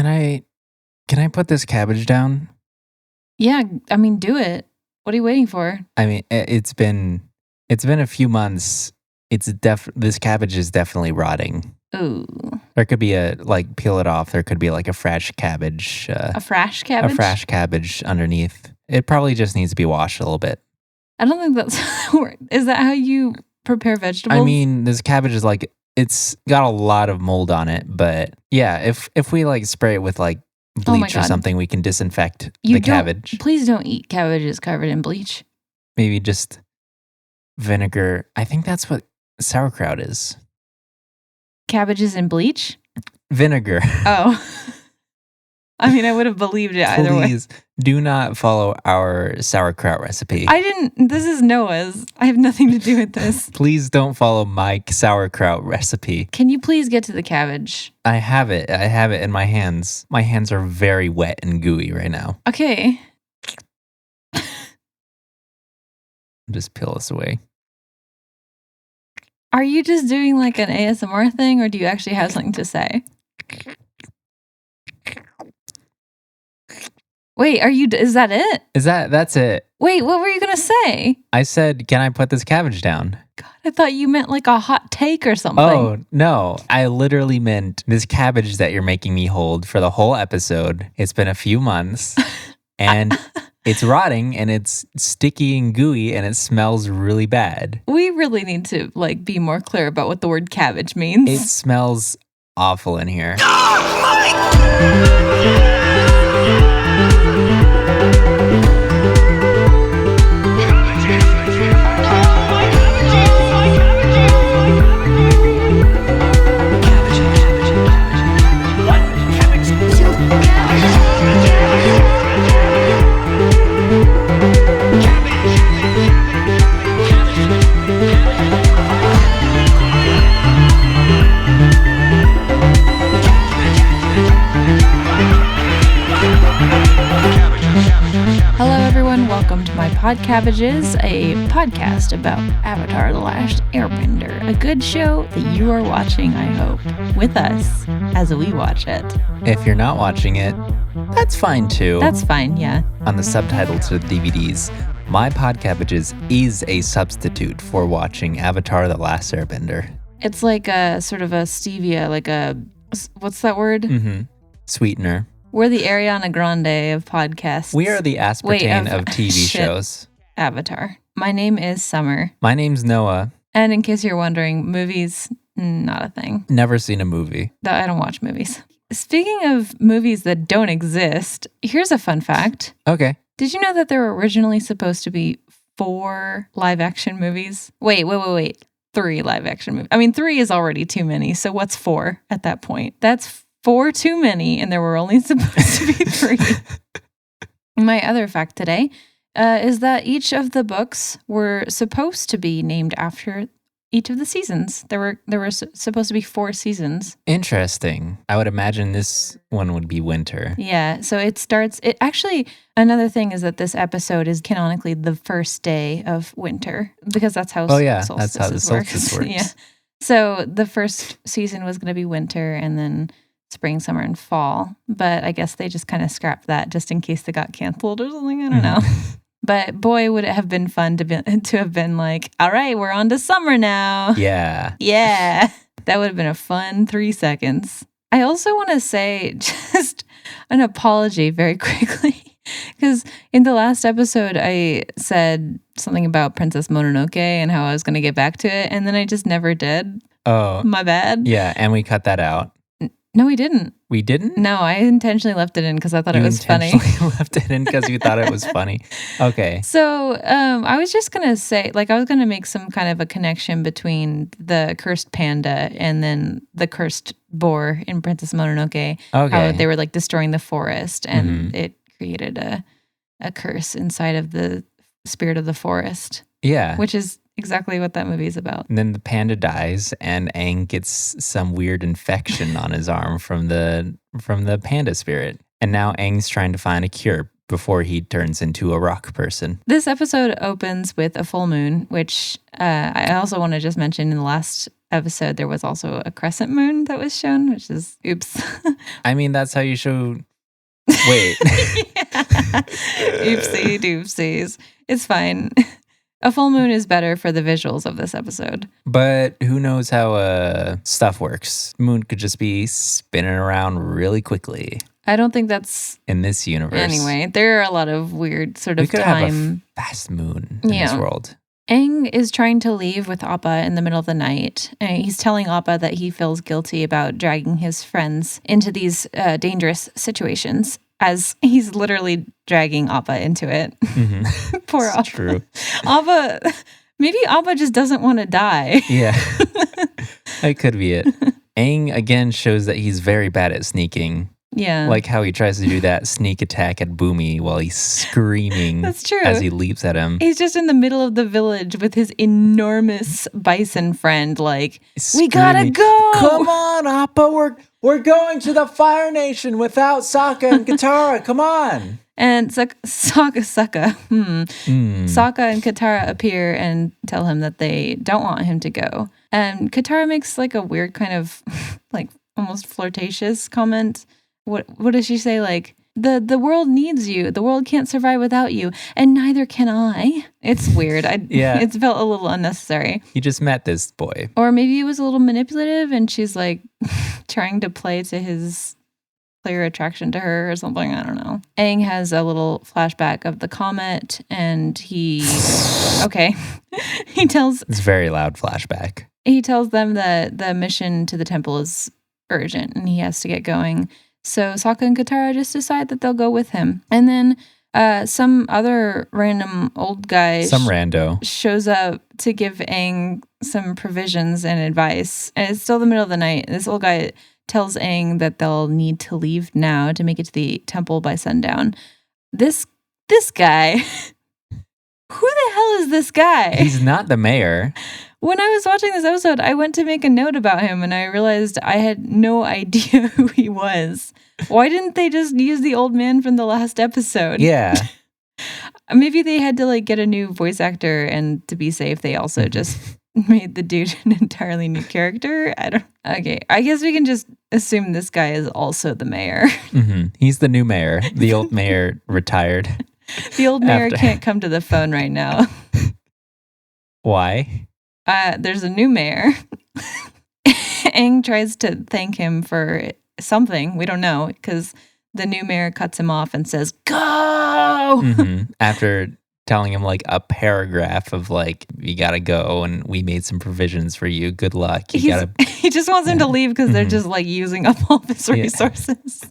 Can I put this cabbage down? Yeah, I mean, do it. What are you waiting for? I mean, it's been a few months. This cabbage is definitely rotting. Ooh. There could be peel it off. There could be like a fresh cabbage. A fresh cabbage? A fresh cabbage underneath. It probably just needs to be washed a little bit. I don't think that's is that how you prepare vegetables? I mean, this cabbage is it's got a lot of mold on it, but yeah, if we spray it with bleach or something, we can disinfect the cabbage. Please don't eat cabbages covered in bleach. Maybe just vinegar. I think that's what sauerkraut is. Cabbages in bleach? Vinegar. Oh. I mean, I would have believed it either way. Please do not follow our sauerkraut recipe. This is Noah's. I have nothing to do with this. Please don't follow my sauerkraut recipe. Can you please get to the cabbage? I have it in my hands. My hands are very wet and gooey right now. Okay. Just peel this away. Are you just doing like an ASMR thing, or do you actually have something to say? Wait, is that it? That's it. Wait, what were you going to say? I said, can I put this cabbage down? God, I thought you meant like a hot take or something. Oh, no. I literally meant this cabbage that you're making me hold for the whole episode. It's been a few months and it's rotting and it's sticky and gooey and it smells really bad. We really need to be more clear about what the word cabbage means. It smells awful in here. Hello, everyone. Welcome to My Podcabbages, a podcast about Avatar: The Last Airbender. A good show that you are watching, I hope, with us as we watch it. If you're not watching it, that's fine too. That's fine, yeah. On the subtitles to the DVDs, My Podcabbages is a substitute for watching Avatar: The Last Airbender. It's like a sort of a stevia, what's that word? Mm-hmm. Sweetener. We're the Ariana Grande of podcasts. We are the aspartame of TV shows. Avatar. My name is Summer. My name's Noah. And in case you're wondering, movies, not a thing. Never seen a movie. I don't watch movies. Speaking of movies that don't exist, here's a fun fact. Okay. Did you know that there were originally supposed to be 4 live-action movies? Wait. 3 live-action movies. I mean, 3 is already too many, so what's 4 at that point? That's 4 too many, and there were only supposed to be 3. My other fact today is that each of the books were supposed to be named after each of the seasons. There were supposed to be 4 seasons. Interesting. I would imagine this one would be winter. Yeah, so another thing is that this episode is canonically the first day of winter, because that's how that's how the solstice works. Yeah. So the first season was going to be winter, and then spring, summer, and fall. But I guess they just kind of scrapped that just in case they got canceled or something. I don't know. But boy, would it have been fun to have been like, all right, we're on to summer now. Yeah. Yeah. That would have been a fun 3 seconds. I also want to say just an apology very quickly, because in the last episode, I said something about Princess Mononoke and how I was going to get back to it, and then I just never did. Oh. My bad. Yeah, and we cut that out. No, we didn't. We didn't? No, I intentionally left it in because I thought it was funny. You intentionally left it in because you thought it was funny. Okay. So I was just going to say, I was going to make some kind of a connection between the cursed panda and then the cursed boar in Princess Mononoke. Okay. How they were destroying the forest, and it created a curse inside of the spirit of the forest. Yeah. Which is exactly what that movie is about. And then the panda dies, and Aang gets some weird infection on his arm from the panda spirit. And now Aang's trying to find a cure before he turns into a rock person. This episode opens with a full moon, which I also want to just mention in the last episode, there was also a crescent moon that was shown, which is oops. I mean, that's how you show. Wait. Oopsie doopsies. It's fine. A full moon is better for the visuals of this episode. But who knows how stuff works? Moon could just be spinning around really quickly. I don't think that's in this universe. Anyway, there are a lot of weird sort of we could time. Have a fast moon in this world. Aang is trying to leave with Appa in the middle of the night. And he's telling Appa that he feels guilty about dragging his friends into these dangerous situations, as he's literally dragging Appa into it. Mm-hmm. Poor Appa. True. Appa, maybe Appa just doesn't want to die. Yeah, that could be it. Aang again shows that he's very bad at sneaking. Yeah. Like how he tries to do that sneak attack at Boomy while he's screaming. That's true. As he leaps at him. He's just in the middle of the village with his enormous bison friend, like, we gotta go! Come on, Appa, we're going to the Fire Nation without Sokka and Katara. Come on! And Sokka and Katara appear and tell him that they don't want him to go. And Katara makes like a weird kind of like almost flirtatious comment. What does she say? Like, the world needs you. The world can't survive without you. And neither can I. It's weird. It's felt a little unnecessary. You just met this boy. Or maybe it was a little manipulative and she's like trying to play to his player attraction to her or something. I don't know. Aang has a little flashback of the comet and he tells... It's a very loud flashback. He tells them that the mission to the temple is urgent and he has to get going. So Sokka and Katara just decide that they'll go with him. And then some other random old guy shows up to give Aang some provisions and advice. And it's still the middle of the night. This old guy tells Aang that they'll need to leave now to make it to the temple by sundown. This guy, who the hell is this guy? He's not the mayor. When I was watching this episode, I went to make a note about him and I realized I had no idea who he was. Why didn't they just use the old man from the last episode? Yeah. Maybe they had to like get a new voice actor, and to be safe, they also just made the dude an entirely new character. Okay, I guess we can just assume this guy is also the mayor. Mm-hmm. He's the new mayor. The old mayor retired. The old mayor can't come to the phone right now. Why? There's a new mayor. Aang tries to thank him for something. We don't know, because the new mayor cuts him off and says, go! Mm-hmm. After telling him like a paragraph of like, you gotta go and we made some provisions for you. Good luck. He just wants him to leave because they're just like using up all of his resources.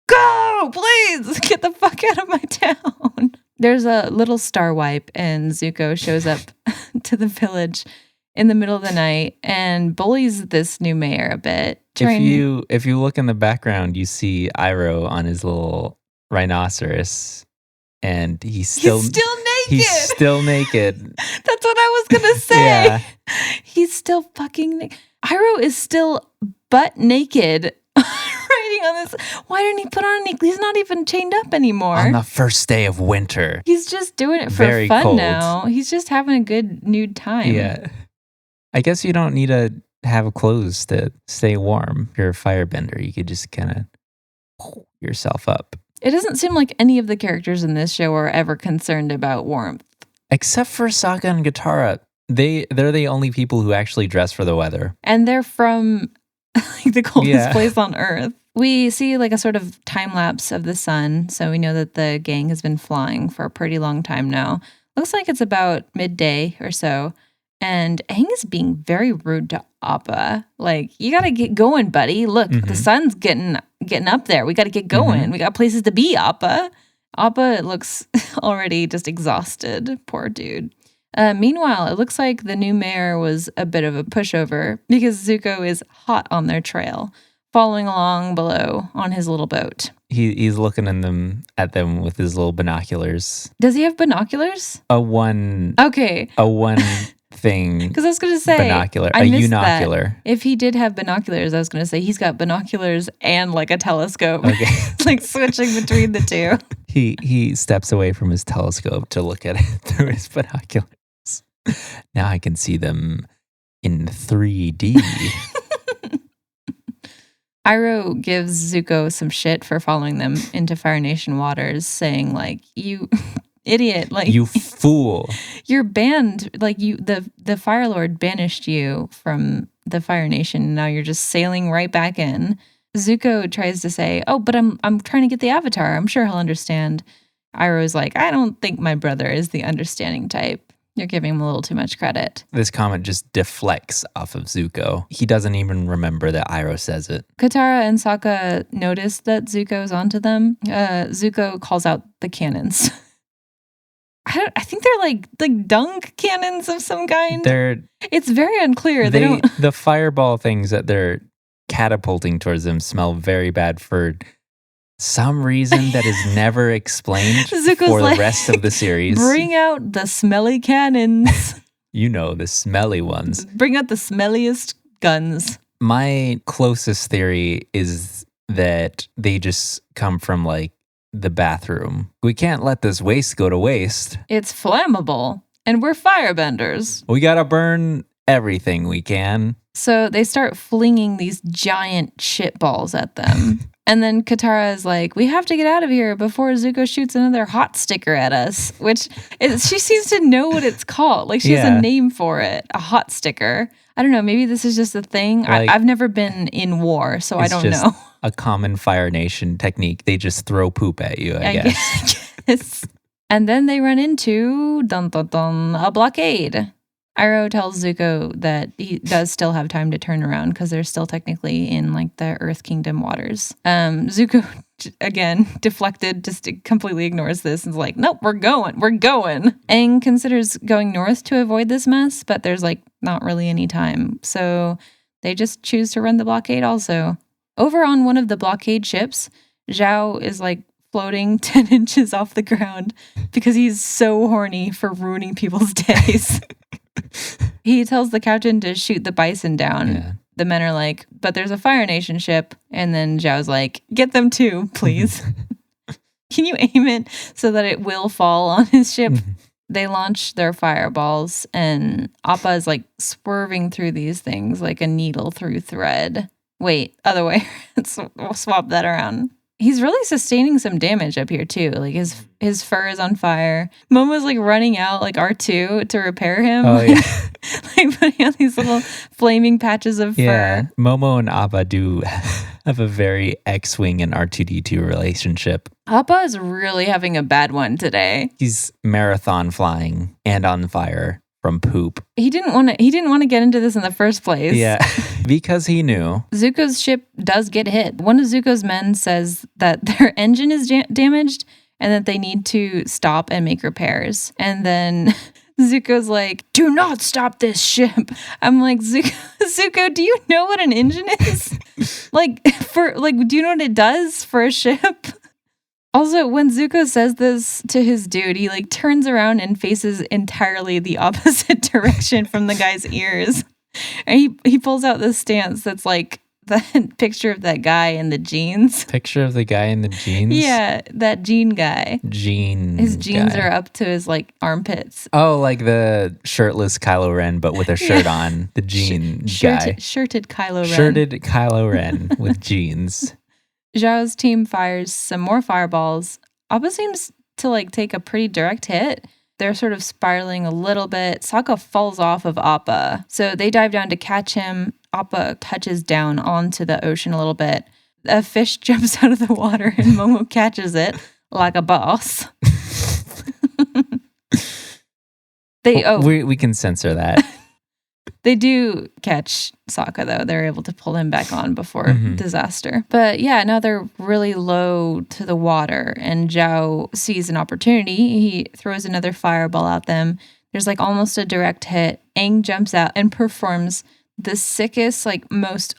Go! Please! Get the fuck out of my town. There's a little star wipe and Zuko shows up to the village in the middle of the night and bullies this new mayor a bit. If you look in the background, you see Iroh on his little rhinoceros and he's still naked. He's still naked. That's what I was going to say. Yeah. He's still fucking naked. Iroh is still butt naked. Riding on this. Why didn't he put on he's not even chained up anymore. On the first day of winter. He's just doing it for Very fun cold. now. He's just having a good nude time. Yeah. I guess you don't need to have clothes to stay warm. If you're a firebender, you could just kind of pull yourself up. It doesn't seem like any of the characters in this show are ever concerned about warmth. Except for Sokka and Katara. They're the only people who actually dress for the weather. And they're from like the coldest place on Earth. We see like a sort of time lapse of the sun, so we know that the gang has been flying for a pretty long time now. Looks like it's about midday or so, and Aang is being very rude to Appa. Like, you gotta get going, buddy. Look, the sun's getting up there. We gotta get going. We got places to be, Appa. Appa looks already just exhausted. Poor dude. Meanwhile, it looks like the new mayor was a bit of a pushover because Zuko is hot on their trail, following along below on his little boat. He's looking at them with his little binoculars. Does he have binoculars? A one thing. Because I was going to say binocular, a unocular. That. If he did have binoculars, I was going to say he's got binoculars and like a telescope. Okay. Like switching between the two. He steps away from his telescope to look at it through his binoculars. Now I can see them in 3D. Iroh gives Zuko some shit for following them into Fire Nation waters, saying like, you idiot, like You fool. you're banned, like the Fire Lord banished you from the Fire Nation. Now you're just sailing right back in. Zuko tries to say, "Oh, but I'm trying to get the Avatar. I'm sure he'll understand." Iroh's like, "I don't think my brother is the understanding type. You're giving him a little too much credit." This comment just deflects off of Zuko. He doesn't even remember that Iroh says it. Katara and Sokka notice that Zuko's onto them. Zuko calls out the cannons. I think they're like dunk cannons of some kind. It's very unclear. They don't. The fireball things that they're catapulting towards them smell very bad for some reason that is never explained Zuko's for like, the rest of the series. Bring out the smelly cannons. You know, the smelly ones. Bring out the smelliest guns. My closest theory is that they just come from like the bathroom. We can't let this waste go to waste. It's flammable, and we're firebenders. We gotta burn everything we can. So they start flinging these giant shit balls at them. And then Katara is like, we have to get out of here before Zuko shoots another hot sticker at us, she seems to know what it's called. Like she has a name for it, a hot sticker. I don't know. Maybe this is just a thing. Like, I've never been in war, so I don't know. A common Fire Nation technique. They just throw poop at you, I guess. And then they run into a blockade. Iroh tells Zuko that he does still have time to turn around because they're still technically in like the Earth Kingdom waters. Zuko, again, deflected, just completely ignores this and is like, nope, we're going. Aang considers going north to avoid this mess, but there's like not really any time. So they just choose to run the blockade also. Over on one of the blockade ships, Zhao is like floating 10 inches off the ground because he's so horny for ruining people's days. He tells the captain to shoot the bison down. Yeah. The men are like, but there's a Fire Nation ship. And then Zhao's like, get them too, please. Can you aim it so that it will fall on his ship? They launch their fireballs, and Appa is like swerving through these things like a needle through thread. Wait, other way. We'll swap that around. He's really sustaining some damage up here too. Like his fur is on fire. Momo's like running out like R2 to repair him. Oh yeah. Like putting out these little flaming patches of fur. Momo and Appa do have a very X-Wing and R2-D2 relationship. Appa is really having a bad one today. He's marathon flying and on fire from poop. He didn't want to get into this in the first place. Yeah, because he knew. Zuko's ship does get hit. One of Zuko's men says that their engine is damaged and that they need to stop and make repairs. And then Zuko's like, do not stop this ship. I'm like, Zuko, do you know what an engine is? Do you know what it does for a ship? Also, when Zuko says this to his dude, he like turns around and faces entirely the opposite direction from the guy's ears. And he pulls out this stance that's like the picture of that guy in the jeans. Picture of the guy in the jeans? Yeah, that jean guy. His jeans are up to his like armpits. Oh, like the shirtless Kylo Ren, but with a shirt on. The jean guy. Shirted Kylo Ren. Shirted Kylo Ren with jeans. Zhao's team fires some more fireballs. Appa seems to like take a pretty direct hit. They're sort of spiraling a little bit. Sokka falls off of Appa. So they dive down to catch him. Appa touches down onto the ocean a little bit. A fish jumps out of the water and Momo catches it like a boss. We can censor that. They do catch Sokka, though. They're able to pull him back on before disaster. But yeah, now they're really low to the water, and Zhao sees an opportunity. He throws another fireball at them. There's like almost a direct hit. Aang jumps out and performs the sickest, like most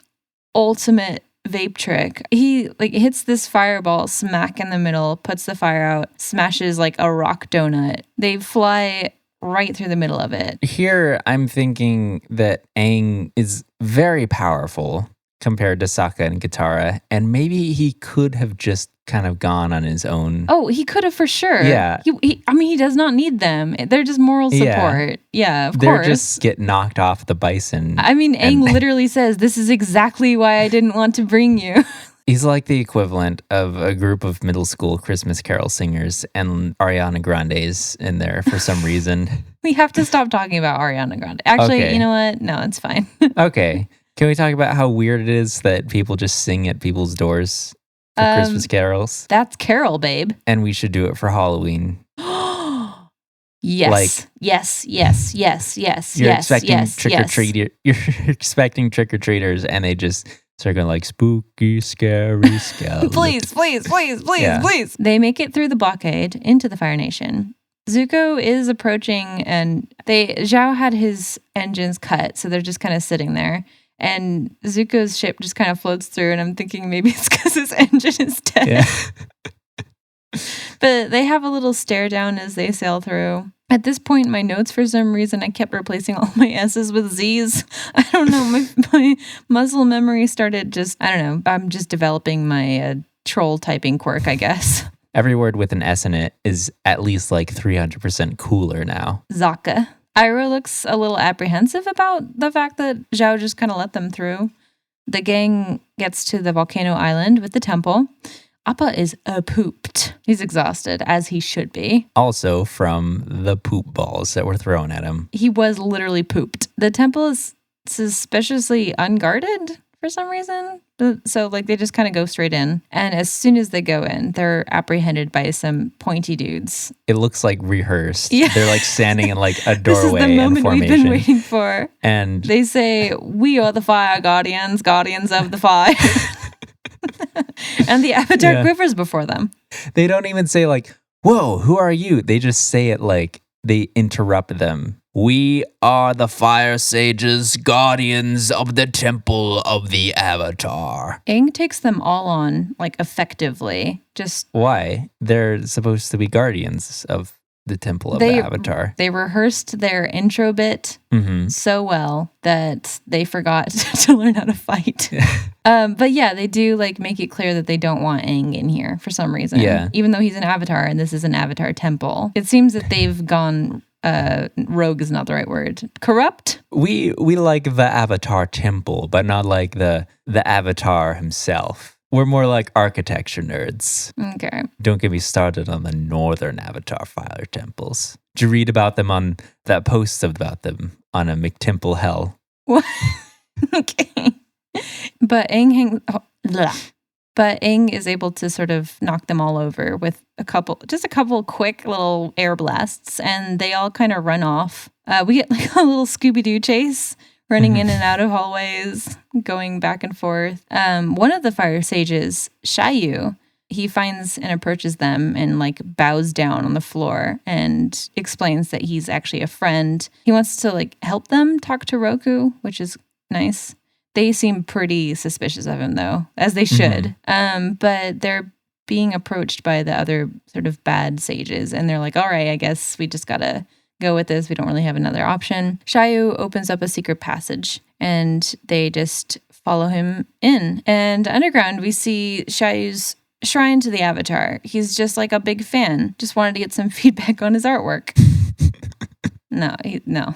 ultimate vape trick. He like hits this fireball smack in the middle, puts the fire out, smashes like a rock donut. They fly right through the middle of it. Here, I'm thinking that Aang is very powerful compared to Sokka and Katara, and maybe he could have just kind of gone on his own. Oh, he could have for sure. Yeah. He does not need them. They're just moral support. Yeah, of They're course. just get knocked off the bison. I mean, Aang literally says, "This is exactly why I didn't want to bring you." He's like the equivalent of a group of middle school Christmas carol singers, and Ariana Grande's in there for some reason. We have to stop talking about Ariana Grande. Actually, Okay. You know what? No, it's fine. Okay. Can we talk about how weird it is that people just sing at people's doors for Christmas carols? That's Carol, babe. And we should do it for Halloween. Yes. Yes. You're expecting trick-or-treaters, and they just start going like spooky, scary, skeleton. Please. They make it through the blockade into the Fire Nation. Zuko is approaching, and Zhao had his engines cut, so they're just kind of sitting there. And Zuko's ship just kind of floats through, and I'm thinking maybe it's because his engine is dead. Yeah. But they have a little stare down as they sail through. At this point in my notes, for some reason, I kept replacing all my S's with Z's. I don't know. My muscle memory started I'm just developing my troll typing quirk, I guess. Every word with an S in it is at least like 300% cooler now. Zaka. Iroh looks a little apprehensive about the fact that Zhao just kind of let them through. The gang gets to the volcano island with the temple. Appa is pooped. He's exhausted, as he should be. Also from the poop balls that were thrown at him. He was literally pooped. The temple is suspiciously unguarded for some reason. So they just kind of go straight in. And as soon as they go in, they're apprehended by some pointy dudes. It looks like rehearsed. Yeah. They're like standing in like a doorway This is the moment in formation. we've been waiting for. And they say, "We are the fire guardians, guardians of the fire." And the avatar quivers before them. They don't even say like, "Whoa, who are you?" They just say it like they interrupt them. "We are the fire sages, guardians of the temple of the Avatar." Aang takes them all on, effectively. Just why? They're supposed to be guardians of the temple of the Avatar. They rehearsed their intro bit so well that they forgot to learn how to fight. But yeah, they do make it clear that they don't want Aang in here for some reason. Yeah. Even though he's an Avatar and this is an Avatar temple. It seems that they've gone rogue is not the right word. Corrupt? We like the Avatar temple, but not like the Avatar himself. We're more like architecture nerds. Okay. Don't get me started on the northern Avatar fire temples. Did you read about them on that post about them on a McTemple Hell? What? Okay. But Aang is able to sort of knock them all over with a couple quick little air blasts, and they all kind of run off. We get a little Scooby-Doo chase, running in and out of hallways, going back and forth. One of the fire sages, Shayu, he finds and approaches them and bows down on the floor and explains that he's actually a friend. He wants to help them talk to Roku, which is nice. They seem pretty suspicious of him, though, as they should. But they're being approached by the other sort of bad sages, and they're like, all right, I guess we just gotta go with this. We don't really have another option. Shayu opens up a secret passage, and they just follow him in. And underground, we see Shayu's shrine to the Avatar. He's just a big fan. Just wanted to get some feedback on his artwork. No.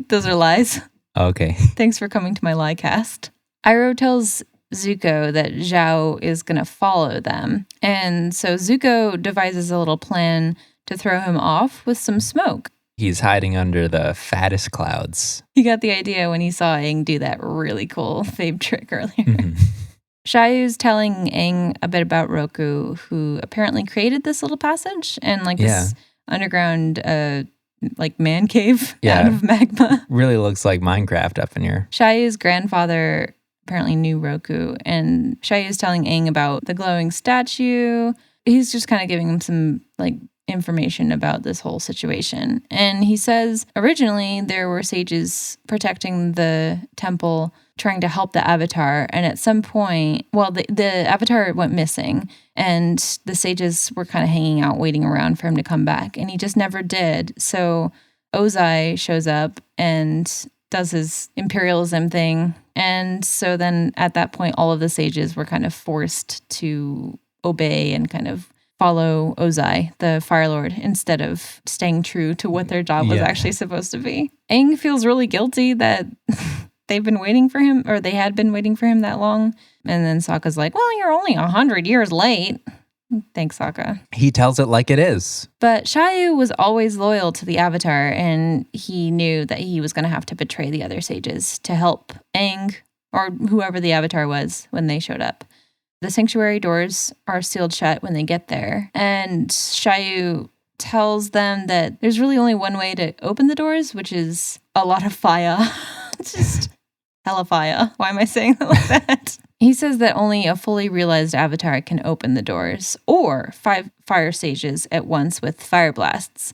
Those are lies. Okay. Thanks for coming to my lie cast. Iroh tells Zuko that Zhao is going to follow them. And so Zuko devises a little plan to throw him off with some smoke. He's hiding under the fattest clouds. He got the idea when he saw Aang do that really cool fade trick earlier. Shayu's telling Aang a bit about Roku, who apparently created this little passage and this underground man cave out of magma. Really looks like Minecraft up in here. Shayu's grandfather apparently knew Roku, and Shayu's telling Aang about the glowing statue. He's just kind of giving him some information about this whole situation. And he says originally there were sages protecting the temple, trying to help the Avatar, and at some point, the Avatar went missing, and the sages were kind of hanging out, waiting around for him to come back, and he just never did. So Ozai shows up and does his imperialism thing. And so then at that point, all of the sages were kind of forced to obey and kind of follow Ozai, the Fire Lord, instead of staying true to what their job was actually supposed to be. Aang feels really guilty that they've been waiting for him, or they had been waiting for him that long. And then Sokka's like, well, you're only 100 years late. Thanks, Sokka. He tells it like it is. But Shayu was always loyal to the Avatar, and he knew that he was going to have to betray the other sages to help Aang, or whoever the Avatar was when they showed up. The sanctuary doors are sealed shut when they get there, and Shayu tells them that there's really only one way to open the doors, which is a lot of fire. Just hella fire. Why am I saying it like that? He says that only a fully realized Avatar can open the doors, or 5 fire sages at once with fire blasts.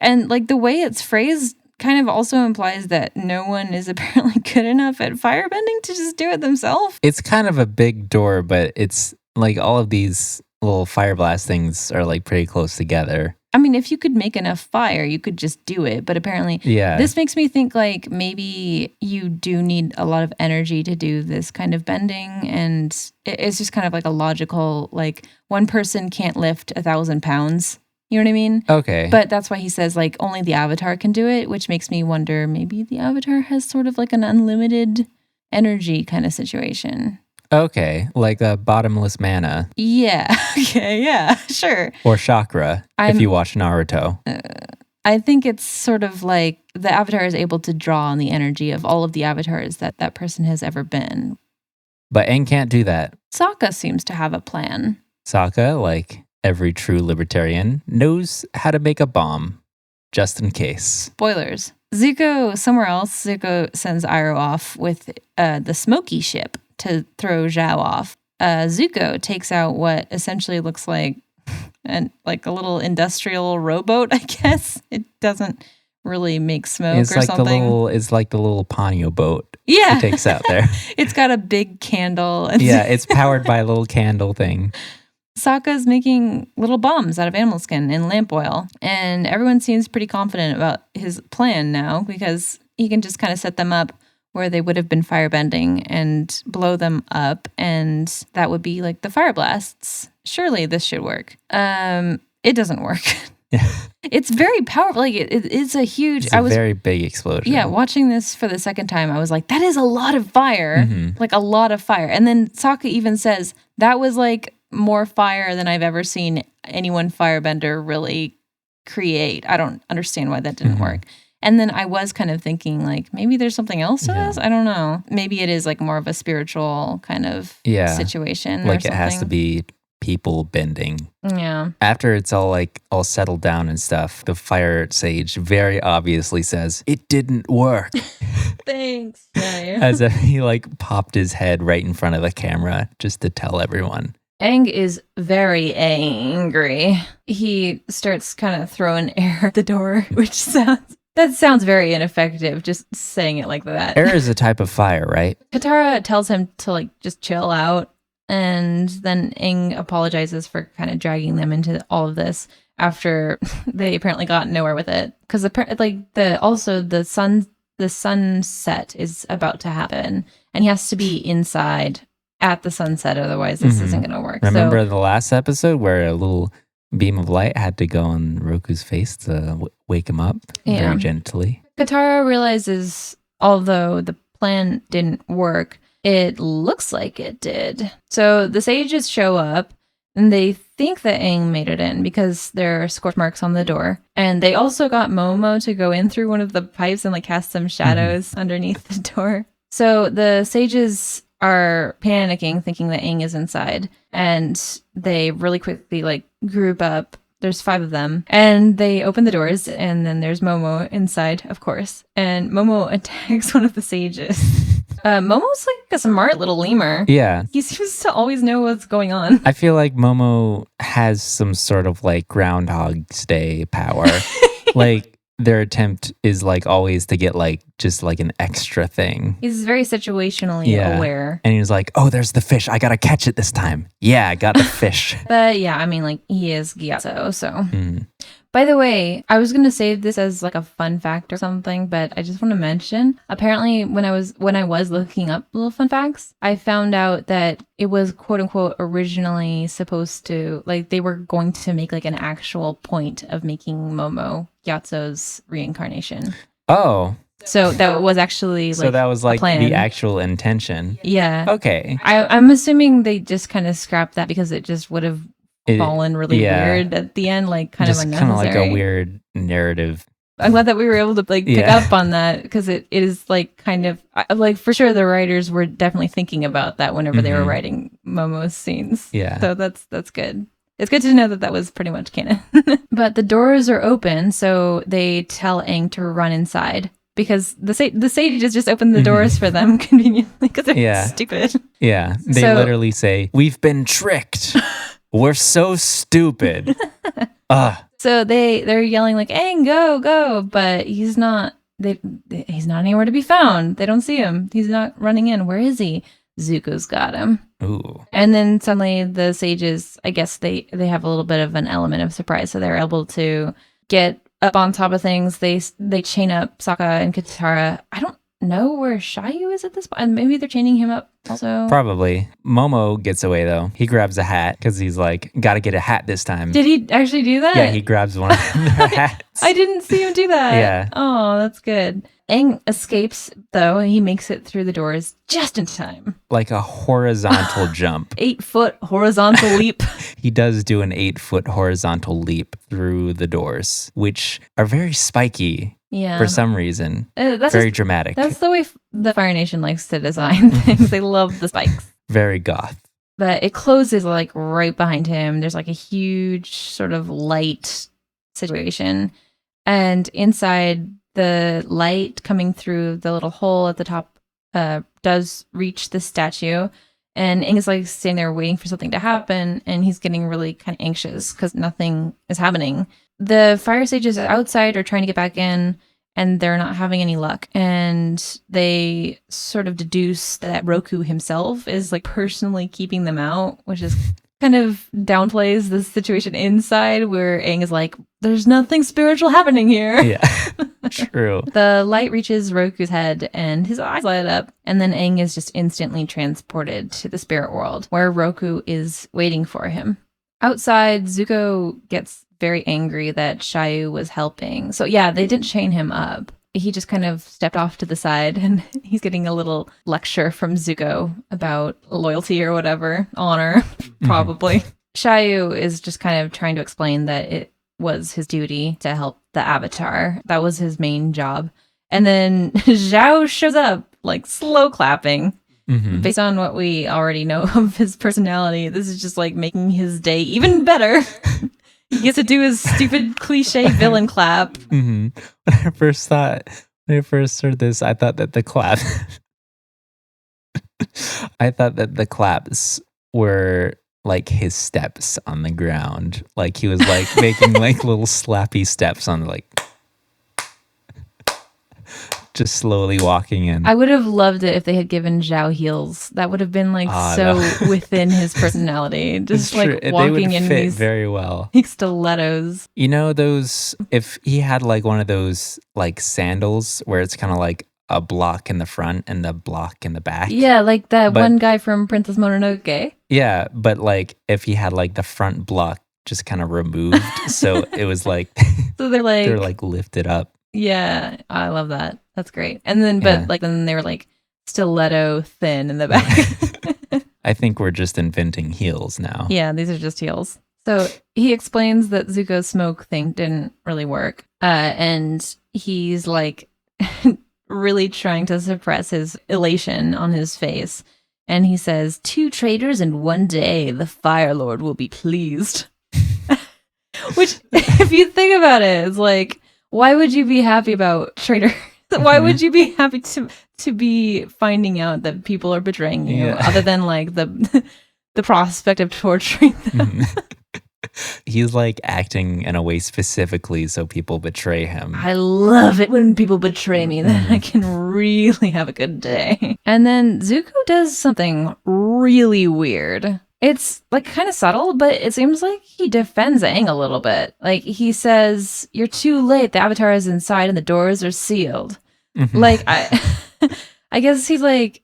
And like the way it's phrased kind of also implies that no one is apparently good enough at firebending to just do it themselves. It's kind of a big door, but it's like all of these little fire blast things are like pretty close together. I mean, if you could make enough fire, you could just do it. But apparently, this makes me think like maybe you do need a lot of energy to do this kind of bending. And it's just kind of like a logical, like one person can't lift 1,000 pounds. You know what I mean? Okay. But that's why he says like only the Avatar can do it, which makes me wonder maybe the Avatar has sort of like an unlimited energy kind of situation. Okay, like a bottomless mana. Yeah. Okay, yeah, sure. Or chakra, if you watch Naruto. I think it's sort of like the Avatar is able to draw on the energy of all of the avatars that that person has ever been. But Aang can't do that. Sokka seems to have a plan. Sokka, like every true libertarian, knows how to make a bomb, just in case. Spoilers. Somewhere else, Zuko sends Iroh off with the Smoky ship to throw Zhao off. Zuko takes out what essentially looks like a little industrial rowboat, I guess. It doesn't really make smoke it's or like something. It's like the little Ponyo boat he takes out there. It's got a big candle. Yeah, it's powered by a little candle thing. Sokka's making little bombs out of animal skin and lamp oil. And everyone seems pretty confident about his plan now because he can just kind of set them up where they would have been firebending and blow them up. And that would be like the fire blasts. Surely this should work. It doesn't work. It's very powerful. Like it's a huge... It's a very big explosion. Yeah, watching this for the second time, I was like, that is a lot of fire. Mm-hmm. Like a lot of fire. And then Sokka even says, that was like more fire than I've ever seen anyone firebender really create. I don't understand why that didn't work. And then I was kind of thinking like, maybe there's something else to this? I don't know. Maybe it is like more of a spiritual kind of situation. Like it has to be people bending. Yeah. After it's all settled down and stuff, the fire sage very obviously says, it didn't work. Thanks. Yeah. As if he like popped his head right in front of the camera just to tell everyone. Aang is very angry. He starts kind of throwing air at the door, which sounds very ineffective, just saying it like that. Air is a type of fire, right? Katara tells him to like just chill out, and then Aang apologizes for kind of dragging them into all of this after they apparently got nowhere with it. Because the sunset is about to happen, and he has to be inside at the sunset, otherwise this isn't going to work. Remember the last episode where a little beam of light had to go on Roku's face to wake him up very gently? Katara realizes, although the plan didn't work, it looks like it did. So the sages show up, and they think that Aang made it in because there are scorch marks on the door. And they also got Momo to go in through one of the pipes and like cast some shadows underneath the door. So the sages are panicking, thinking that Aang is inside, and they really quickly like group up. There's 5 of them, and they open the doors, and then there's Momo inside, of course, and Momo attacks one of the sages. Momo's like a smart little lemur. Yeah. He seems to always know what's going on. I feel like Momo has some sort of like Groundhog's Day power. Like their attempt is like always to get like just like an extra thing. He's very situationally aware. And he was like, oh, there's the fish. I got to catch it this time. Yeah, I got the fish. But yeah, I mean, like he is Gyatso, so. By the way, I was going to save this as like a fun fact or something, but I just want to mention, apparently when I was looking up little fun facts, I found out that it was quote unquote originally supposed to, like, they were going to make like an actual point of making Momo Gyatso's reincarnation. Oh. So that was actually like that was like plan. The actual intention. Yeah. Okay. I'm assuming they just kind of scrapped that because it just would have fallen really weird at the end, like kind of unnecessary. Kind of like a weird narrative. I'm glad that we were able to like pick up on that because it is like kind of like for sure the writers were definitely thinking about that whenever they were writing Momo's scenes. Yeah. So that's good. It's good to know that was pretty much canon. But the doors are open, so they tell Aang to run inside. Because the sages just opened the doors for them conveniently because they're stupid. Yeah, they literally say, "We've been tricked. We're so stupid." So they're yelling like, "Aang, go!" But he's not. He's not anywhere to be found. They don't see him. He's not running in. Where is he? Zuko's got him. Ooh. And then suddenly the sages, I guess they have a little bit of an element of surprise, so they're able to get up on top of things. They chain up Sokka and Katara. I don't know where Shayu is at this point. Maybe they're chaining him up also. Probably. Momo gets away though. He grabs a hat because he's like, gotta get a hat this time. Did he actually do that? Yeah, he grabs one of their hats. I didn't see him do that. Yeah. Oh, that's good. Aang escapes though. He makes it through the doors just in time. Like a horizontal jump. 8-foot horizontal leap. He does do an 8-foot horizontal leap through the doors, which are very spiky for some reason. That's very dramatic. That's the way the Fire Nation likes to design things. They love the spikes. Very goth. But it closes like right behind him. There's like a huge sort of light situation. And inside, the light coming through the little hole at the top does reach the statue. And Aang is like sitting there waiting for something to happen. And he's getting really kind of anxious because nothing is happening. The fire sages outside are trying to get back in. And they're not having any luck. And they sort of deduce that Roku himself is like personally keeping them out, which is kind of downplays the situation inside where Aang is like, there's nothing spiritual happening here. Yeah, true. The light reaches Roku's head and his eyes light up. And then Aang is just instantly transported to the spirit world where Roku is waiting for him. Outside, Zuko gets very angry that Shayu was helping. So yeah, they didn't chain him up. He just kind of stepped off to the side and he's getting a little lecture from Zuko about loyalty or whatever, honor, probably. Shayu is just kind of trying to explain that it was his duty to help the Avatar. That was his main job. And then Zhao shows up, like slow clapping. Mm-hmm. Based on what we already know of his personality, this is just like making his day even better. He gets to do his stupid cliche villain clap. Mm-hmm. When I first heard this, I thought that the clap, claps were like his steps on the ground. Like he was like making like little slappy steps on like, just slowly walking in. I would have loved it if they had given Zhao heels. That would have been like within his personality. Just like walking in these very well. Stilettos. You know those, if he had like one of those like sandals where it's kind of like a block in the front and the block in the back. Yeah, like that one guy from Princess Mononoke. Yeah, but like if he had like the front block just kind of removed, so it was like so they're like lifted up. Yeah, I love that. That's great. And then, then they were like stiletto thin in the back. I think we're just inventing heels now. Yeah, these are just heels. So he explains that Zuko's smoke thing didn't really work. And he's like really trying to suppress his elation on his face. And he says, 2 traitors in 1 day, the Fire Lord will be pleased. Which, if you think about it, it's like, why would you be happy about traitors? Why would you be happy to be finding out that people are betraying you, other than like the prospect of torturing them? He's like acting in a way specifically so people betray him. I love it when people betray me. Then I can really have a good day. And then Zuko does something really weird. It's like kind of subtle, but it seems like he defends Aang a little bit. Like he says, "You're too late. The Avatar is inside and the doors are sealed." Like I guess he's like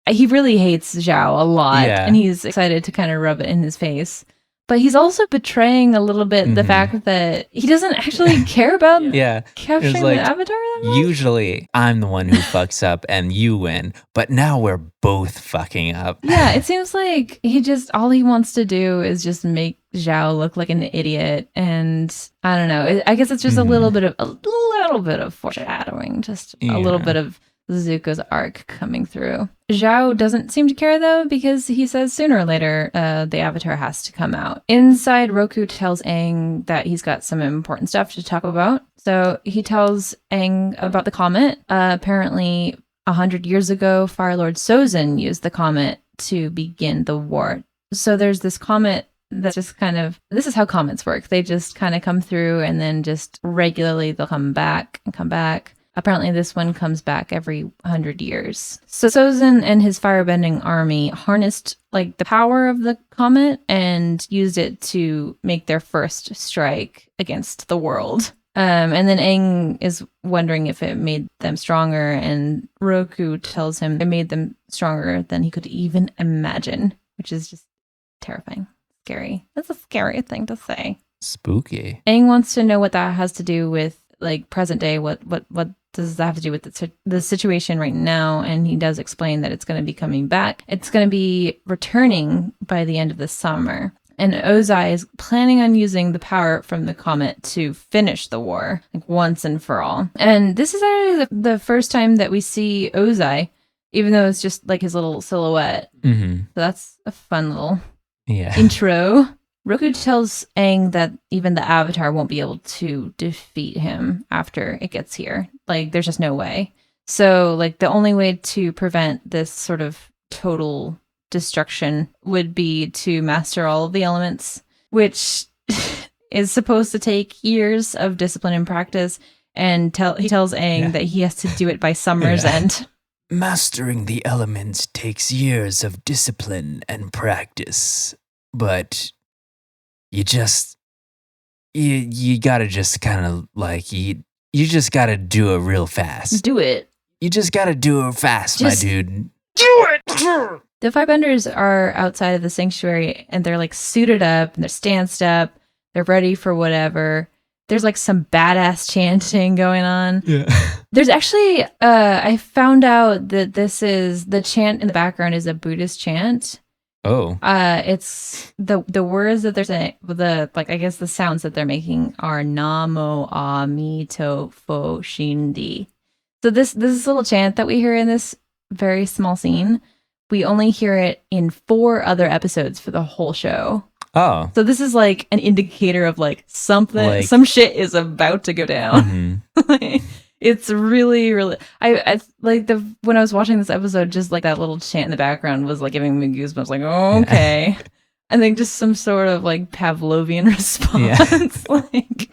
he really hates Zhao a lot, and he's excited to kind of rub it in his face. But he's also betraying a little bit the fact that he doesn't actually care about capturing the Avatar that much. Usually, I'm the one who fucks up and you win, but now we're both fucking up. Yeah, it seems like all he wants to do is just make Zhao look like an idiot, and I don't know. I guess it's just a little bit of foreshadowing, just a little bit of Zuko's arc coming through. Zhao doesn't seem to care though, because he says sooner or later the Avatar has to come out. Inside, Roku tells Aang that he's got some important stuff to talk about. So he tells Aang about the comet. Apparently, 100 years ago, Fire Lord Sozin used the comet to begin the war. So there's this comet that's just this is how comets work. They just kind of come through, and then just regularly they'll come back and come back. Apparently this one comes back every 100 years. So Sozin and his firebending army harnessed like the power of the comet and used it to make their first strike against the world. And then Aang is wondering if it made them stronger, and Roku tells him it made them stronger than he could even imagine, which is just terrifying. Scary. That's a scary thing to say. Spooky. Aang wants to know what that has to do with like present day. What does that have to do with the situation right now? And he does explain that it's going to be coming back. It's going to be returning by the end of the summer. And Ozai is planning on using the power from the comet to finish the war, like once and for all. And this is actually the first time that we see Ozai, even though it's just like his little silhouette. So that's a fun little intro. Roku tells Aang that even the Avatar won't be able to defeat him after it gets here. Like, there's just no way. So, like, the only way to prevent this sort of total destruction would be to master all of the elements, which is supposed to take years of discipline and practice. And he tells Aang that he has to do it by summer's end. Mastering the elements takes years of discipline and practice, but you gotta just kind of like you just gotta do it real fast. Do it. You just gotta do it fast, my dude. Do it. The Firebenders are outside of the sanctuary, and they're like suited up and they're stanced up. They're ready for whatever. There's like some badass chanting going on. Yeah. There's actually I found out that this is the chant in the background is a Buddhist chant. Oh. It's the words that they're saying, I guess the sounds that they're making are Namo Amito Fo Shindi. So this little chant that we hear in this very small scene, we only hear it in 4 other episodes for the whole show. Oh. So this is like an indicator of like something, some shit is about to go down. It's really, really. I like when I was watching this episode, just like that little chant in the background was like giving me goosebumps. Like, oh, okay, I think just some sort of like Pavlovian response. Like,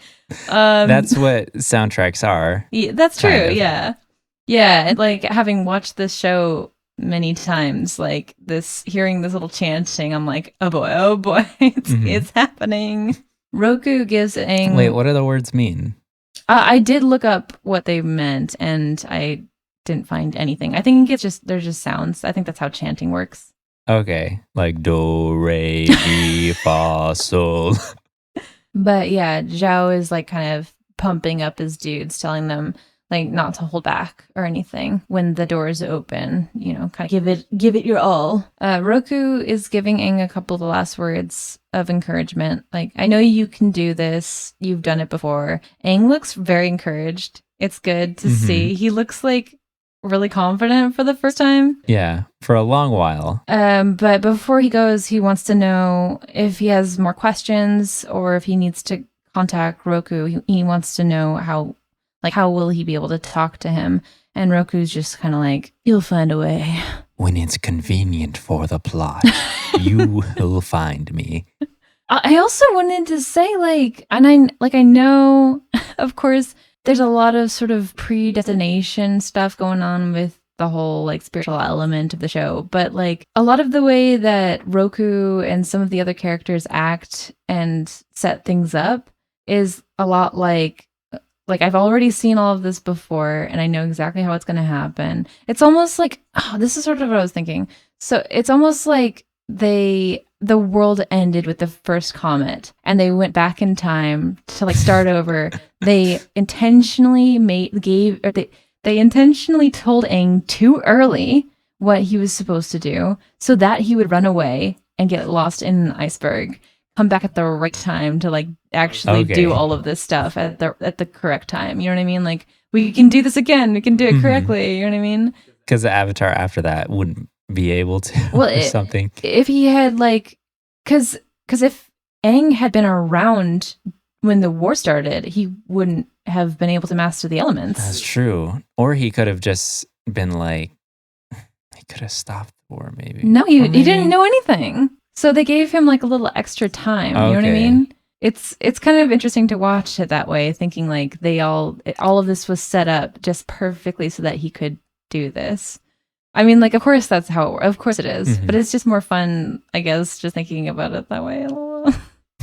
that's what soundtracks are. Yeah, that's true. Yeah. And like having watched this show many times, like hearing this little chanting, I'm like, oh boy, it's happening. Roku gives Aang. Wait, what do the words mean? I did look up what they meant, and I didn't find anything. I think they're just sounds. I think that's how chanting works. Okay, like do, re, mi, fa, sol. But yeah, Zhao is like kind of pumping up his dudes, telling them like not to hold back or anything when the doors open. You know, kind of give it your all. Roku is giving Aang a couple of the last words of encouragement. Like, I know you can do this. You've done it before. Aang looks very encouraged. It's good to see. He looks like really confident for the first time. Yeah, for a long while. But before he goes, he wants to know if he has more questions or if he needs to contact Roku. He wants to know how will he be able to talk to him? And Roku's just kind of like, you'll find a way. When it's convenient for the plot, you will find me. I also wanted to say, I know, of course, there's a lot of sort of predestination stuff going on with the whole like spiritual element of the show. But like a lot of the way that Roku and some of the other characters act and set things up is a lot like I've already seen all of this before and I know exactly how it's going to happen. It's almost like, this is sort of what I was thinking. So it's almost like the world ended with the first comet and they went back in time to like start over. They intentionally they intentionally told Aang too early what he was supposed to do so that he would run away and get lost in an iceberg, come back at the right time to like actually do all of this stuff at the correct time. You know what I mean? Like, we can do this again. We can do it correctly. You know what I mean? Because the Avatar after that wouldn't be able to or something. If he had like, because if Aang had been around when the war started, he wouldn't have been able to master the elements. That's true. Or he could have just been like, he could have stopped the war maybe. No, he didn't know anything. So they gave him like a little extra time. You know what I mean? It's kind of interesting to watch it that way, thinking like all of this was set up just perfectly so that he could do this. I mean, like, of course that's how of course it is, but it's just more fun, I guess, just thinking about it that way a little.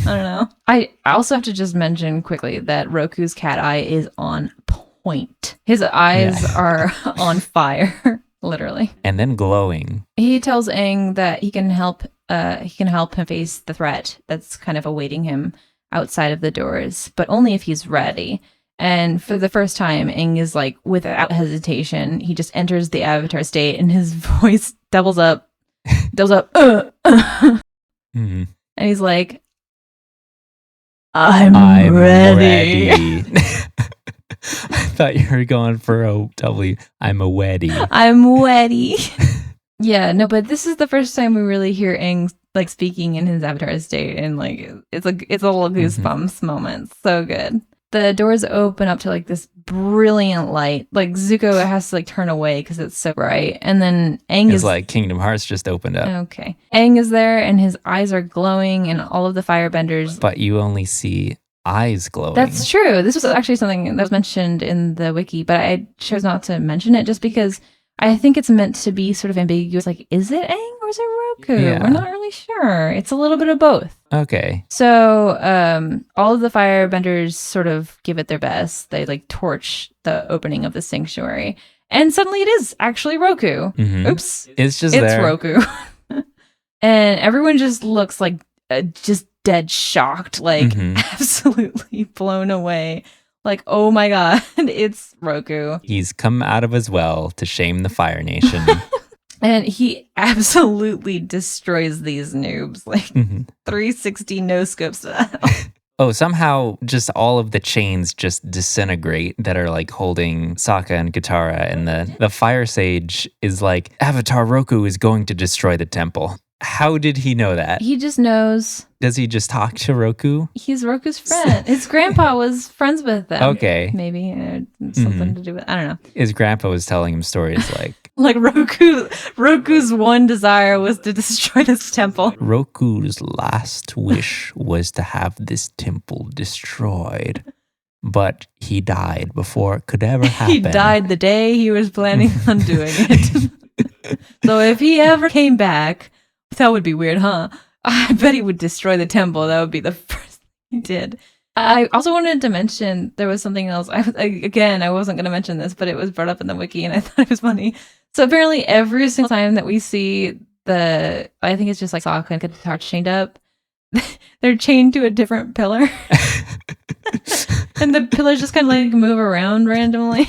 I don't know. I also have to just mention quickly that Roku's cat eye is on point. His eyes are on fire, literally. And then glowing. He tells Aang that he can help him face the threat that's kind of awaiting him outside of the doors, but only if he's ready. And for the first time, Aang is like, without hesitation, he just enters the Avatar state and his voice doubles up. And he's like, I'm ready. I thought you were going for a W. I'm a weddy. I'm weddy. Yeah, no, but this is the first time we really hear Aang like speaking in his Avatar state, and like it's a little goosebumps moment. So good. The doors open up to like this brilliant light. Like Zuko has to like turn away because it's so bright, and then Aang is like Kingdom Hearts just opened up. Okay, Aang is there, and his eyes are glowing, and all of the firebenders. But you only see eyes glowing. That's true. This was actually something that was mentioned in the wiki, but I chose not to mention it just because I think it's meant to be sort of ambiguous. Like, is it Aang or is it Roku? Yeah. We're not really sure. It's a little bit of both. Okay. So all of the firebenders sort of give it their best. They like torch the opening of the sanctuary. And suddenly it is actually Roku. Oops. It's there. Roku. And everyone just looks like just dead shocked, like absolutely blown away. Like, oh my God, it's Roku. He's come out of his well to shame the Fire Nation. And he absolutely destroys these noobs. Like 360 no scopes. Oh, somehow just all of the chains just disintegrate that are like holding Sokka and Katara. And the Fire Sage is like, Avatar Roku is going to destroy the temple. How did he know that? He just knows. Does he just talk to Roku? He's Roku's friend. His grandpa was friends with them. Okay. Maybe something to do with, I don't know. His grandpa was telling him stories like... Like Roku's one desire was to destroy this temple. Roku's last wish was to have this temple destroyed. But he died before it could ever happen. He died the day he was planning on doing it. So if he ever came back... That would be weird, huh? I bet he would destroy the temple. That would be the first thing he did. I also wanted to mention there was something else. I wasn't going to mention this, but it was brought up in the wiki, and I thought it was funny. So apparently, every single time that we see I think it's just like Sokka and Katara chained up, they're chained to a different pillar, and the pillars just kind of like move around randomly.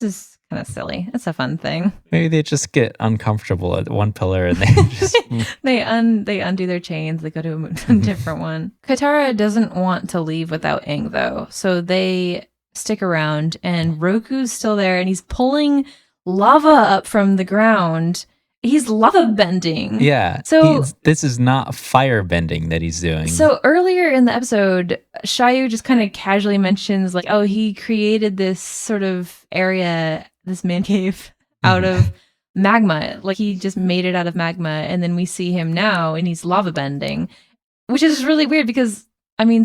Just kind of silly. It's a fun thing. Maybe they just get uncomfortable at one pillar and they just they undo their chains. They go to a different one. Katara doesn't want to leave without Aang though, so they stick around. And Roku's still there, and he's pulling lava up from the ground. He's lava bending. Yeah. So this is not fire bending that he's doing. So earlier in the episode, Shayu just kind of casually mentions like, oh, he created this sort of area, this man cave out of magma. Like he just made it out of magma. And then we see him now and he's lava bending, which is really weird because, I mean,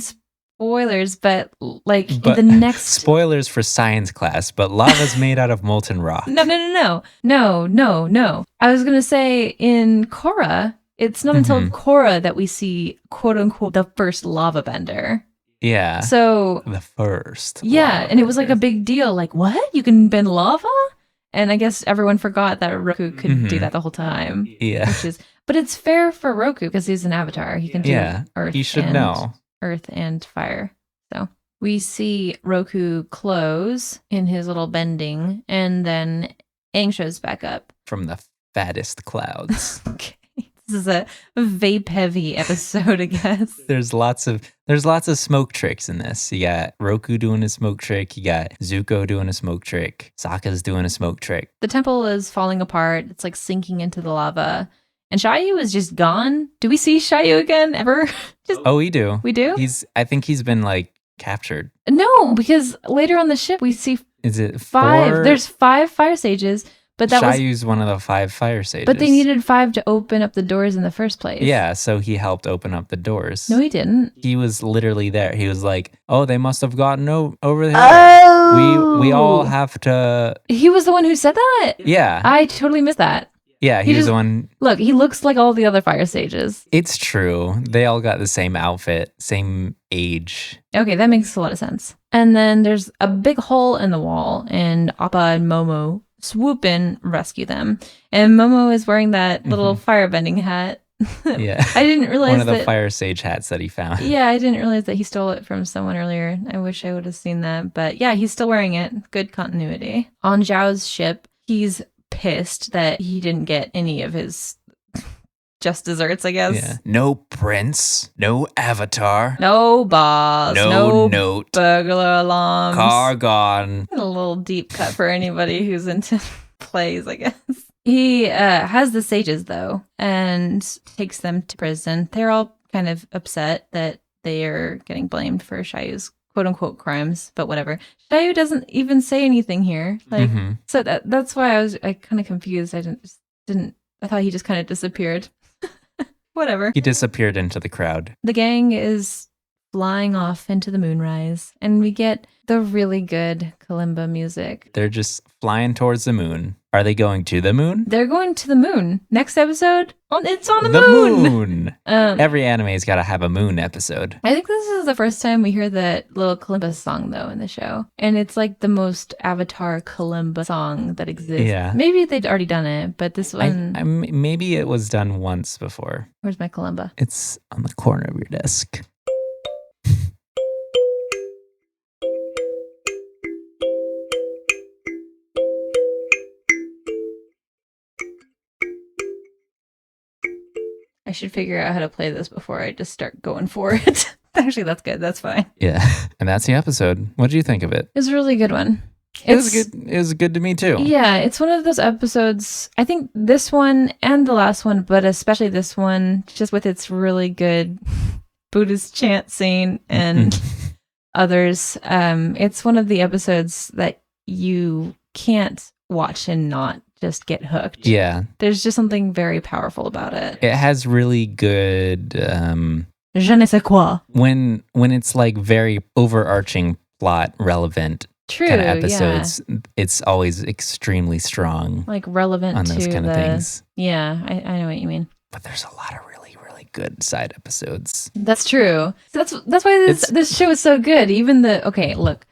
spoilers, but like in But the next spoilers for science class, but lava's made out of molten rock. No. I was gonna say in Korra, it's not until Korra that we see quote unquote the first lava bender. Yeah. So the first. Yeah, and it was like a big deal. Like, what? You can bend lava? And I guess everyone forgot that Roku could do that the whole time. Yeah. But it's fair for Roku because he's an avatar. He can do Earth. He should know. Earth and fire. So we see Roku close in his little bending, and then Aang shows back up from the fattest clouds. Okay. This is a vape heavy episode, I guess. There's lots of smoke tricks in this. You got Roku doing a smoke trick. You got Zuko doing a smoke trick. Sokka's doing a smoke trick. The temple is falling apart. It's like sinking into the lava. And Shayu is just gone. Do we see Shayu again ever? We do. We do? I think he's been like captured. No, because later on the ship we see Is it 5? 4? There's 5 fire sages. But that Shayu's one of the 5 fire sages. But they needed 5 to open up the doors in the first place. Yeah, so he helped open up the doors. No, he didn't. He was literally there. He was like, "Oh, they must have gotten over there. Oh! We all have to." He was the one who said that? Yeah. I totally missed that. Yeah, he was the one. Look, he looks like all the other fire sages. It's true. They all got the same outfit, same age. Okay, that makes a lot of sense. And then there's a big hole in the wall, and Appa and Momo swoop in, rescue them. And Momo is wearing that little firebending hat. Yeah. I didn't realize one of the fire sage hats that he found. Yeah, I didn't realize that he stole it from someone earlier. I wish I would have seen that. But yeah, he's still wearing it. Good continuity. On Zhao's ship, he's pissed that he didn't get any of his just desserts, I guess. Yeah. No prince, no avatar, no boss, no note, burglar alarms, car gone. A little deep cut for anybody who's into plays, I guess. He has the sages though and takes them to prison. They're all kind of upset that they are getting blamed for Shayu's quote unquote crimes, but whatever. Shayu doesn't even say anything here. Like so that's why I kind of confused. I thought he just kind of disappeared. Whatever. He disappeared into the crowd. The gang is flying off into the moonrise, and we get the really good kalimba music. They're just flying towards the moon. Are they going to the moon? They're going to the moon. Next episode, it's on the moon. Every anime's got to have a moon episode. I think this is the first time we hear that little kalimba song, though, in the show. And it's like the most Avatar kalimba song that exists. Yeah. Maybe they'd already done it, but this one... maybe it was done once before. Where's my kalimba? It's on the corner of your desk. I should figure out how to play this before I just start going for it. Actually, that's good. That's fine. Yeah. And that's the episode. What do you think of it? It was a really good one. It was good. It was good to me too. Yeah, it's one of those episodes. I think this one and the last one, but especially this one, just with its really good Buddhist chant scene and others. It's one of the episodes that you can't watch and not just get hooked. Yeah. There's just something very powerful about it. It has really good je ne sais quoi. When it's like very overarching plot relevant kind of episodes, it's always extremely strong. Like relevant on those to kind of things. Yeah, I know what you mean. But there's a lot of really, really good side episodes. That's true. So that's why this show is so good. Even look,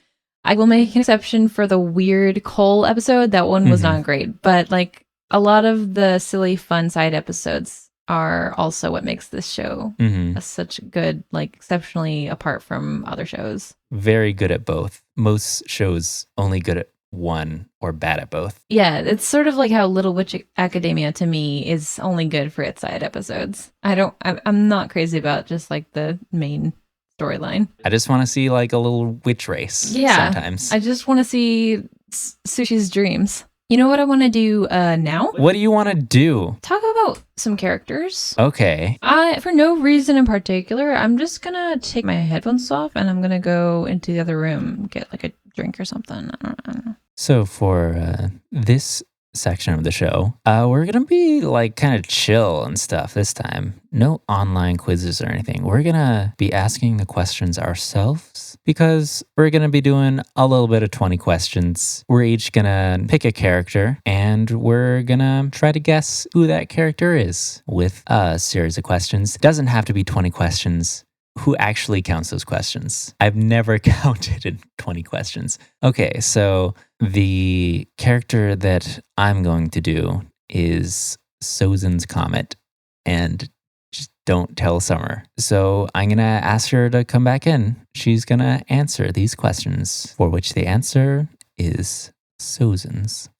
I will make an exception for the weird Cole episode. That one was not great. But like a lot of the silly, fun side episodes are also what makes this show such good, like exceptionally apart from other shows. Very good at both. Most shows only good at one or bad at both. Yeah, it's sort of like how Little Witch Academia to me is only good for its side episodes. I'm not crazy about just like the main storyline. I just want to see like a little witch race sometimes. I just want to see Sushi's dreams. You know what I want to do now? What do you want to do? Talk about some characters. Okay. For no reason in particular, I'm just going to take my headphones off and I'm going to go into the other room, get like a drink or something. I don't know. So for this section of the show, we're going to be like kind of chill and stuff this time. No online quizzes or anything. We're going to be asking the questions ourselves because we're going to be doing a little bit of 20 questions. We're each going to pick a character and we're going to try to guess who that character is with a series of questions. It doesn't have to be 20 questions. Who actually counts those questions? I've never counted in 20 questions. Okay, so the character that I'm going to do is Sozin's Comet, and just don't tell Summer. So I'm going to ask her to come back in. She's going to answer these questions, for which the answer is Sozin's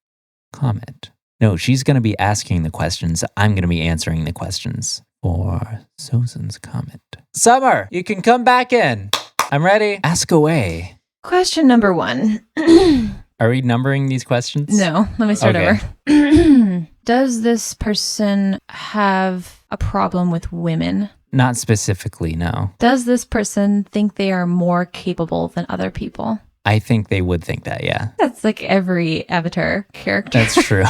Comet. No, she's going to be asking the questions. I'm going to be answering the questions for Sozin's Comet. Summer, you can come back in. I'm ready. Ask away. Question number 1. Are we numbering these questions? No, let me start over. Does this person have a problem with women? Not specifically, no. Does this person think they are more capable than other people? I think they would think that, yeah. That's like every Avatar character. That's true.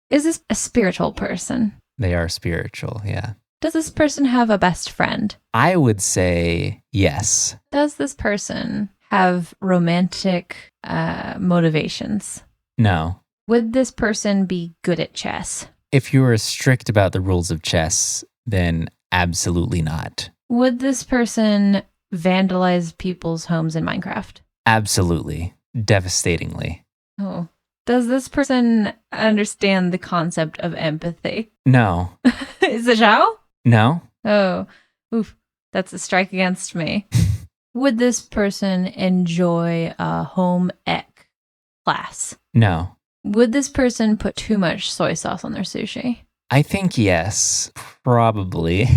Is this a spiritual person? They are spiritual, yeah. Does this person have a best friend? I would say yes. Does this person have romantic motivations? No. Would this person be good at chess? If you were strict about the rules of chess, then absolutely not. Would this person vandalize people's homes in Minecraft? Absolutely. Devastatingly. Oh. Does this person understand the concept of empathy? No. Is it Zhao? No. Oh, oof. That's a strike against me. Would this person enjoy a home ec class? No. Would this person put too much soy sauce on their sushi? I think yes. Probably.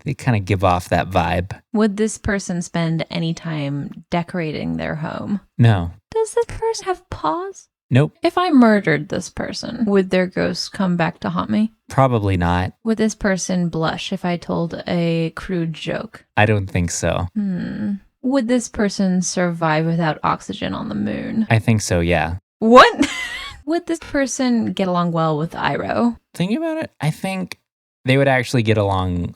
They kind of give off that vibe. Would this person spend any time decorating their home? No. Does this person have paws? Nope. If I murdered this person, would their ghost come back to haunt me? Probably not. Would this person blush if I told a crude joke? I don't think so. Would this person survive without oxygen on the moon? I think so, yeah. What? Would this person get along well with Iroh? Thinking about it, I think they would actually get along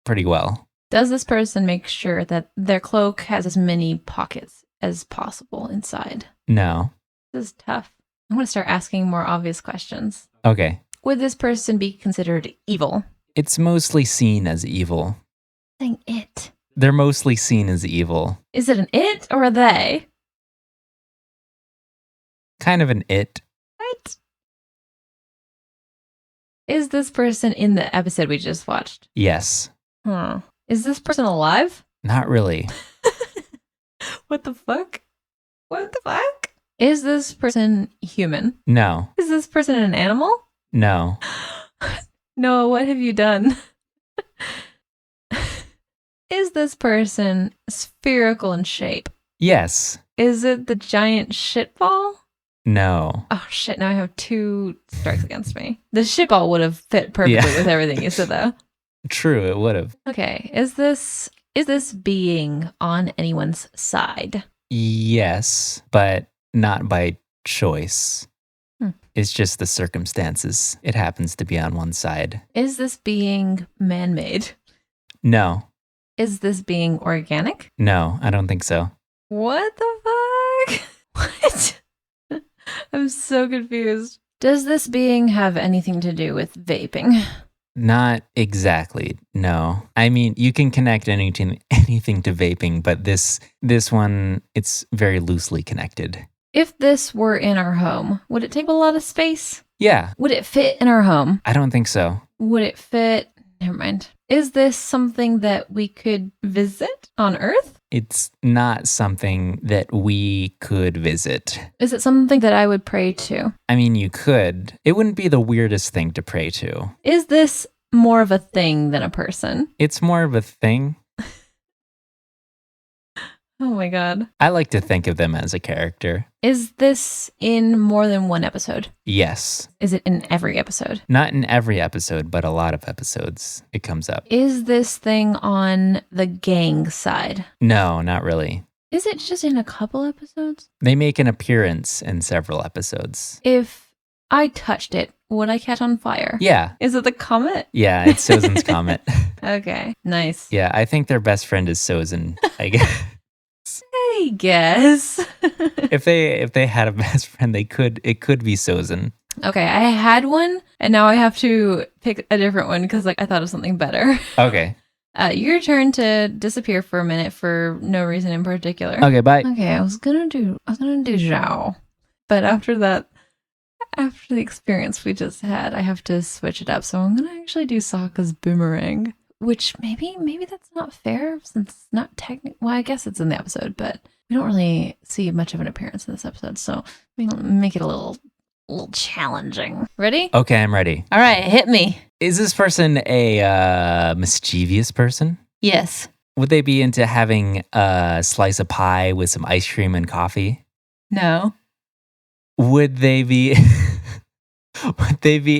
pretty well. Does this person make sure that their cloak has as many pockets as possible inside? No. This is tough. I'm going to start asking more obvious questions. Okay. Would this person be considered evil? It's mostly seen as evil. Saying it. They're mostly seen as evil. Is it an it or a they? Kind of an it. What? Is this person in the episode we just watched? Yes. Is this person alive? Not really. What the fuck? What the fuck? Is this person human? No. Is this person an animal? No. Noah, what have you done? Is this person spherical in shape? Yes. Is it the giant shitball? No. Oh shit, now I have 2 strikes against me. The shitball would have fit perfectly with everything you said though. True, it would have. Okay, is this being on anyone's side? Yes, but not by choice. It's just the circumstances. It happens to be on one side. Is this being man-made? No. Is this being organic? No, I don't think so. What the fuck? What? I'm so confused. Does this being have anything to do with vaping? Not exactly, no. I mean, you can connect anything to vaping, but this one, it's very loosely connected. If this were in our home, would it take a lot of space? Yeah. Would it fit in our home? I don't think so. Would it fit? Never mind. Is this something that we could visit on Earth? It's not something that we could visit. Is it something that I would pray to? I mean, you could. It wouldn't be the weirdest thing to pray to. Is this more of a thing than a person? It's more of a thing. Oh my god. I like to think of them as a character. Is this in more than one episode? Yes. Is it in every episode? Not in every episode, but a lot of episodes it comes up. Is this thing on the gang side? No, not really. Is it just in a couple episodes? They make an appearance in several episodes. If I touched it. Would I catch on fire? Yeah. Is it the comet? Yeah, it's Sozin's comet. Okay, nice. Yeah, I think their best friend is Sozin, I guess. I guess. If they had a best friend, it could be Sozin. Okay, I had one, and now I have to pick a different one because I thought of something better. Okay. Your turn to disappear for a minute for no reason in particular. Okay, bye. Okay, I was gonna do Zhao, but after the experience we just had, I have to switch it up. So I'm gonna actually do Sokka's boomerang, which maybe that's not fair since it's not technical. Well, I guess it's in the episode, but we don't really see much of an appearance in this episode. So make it a little challenging. Ready? Okay, I'm ready. All right, hit me. Is this person a mischievous person? Yes. Would they be into having a slice of pie with some ice cream and coffee? No. Would they be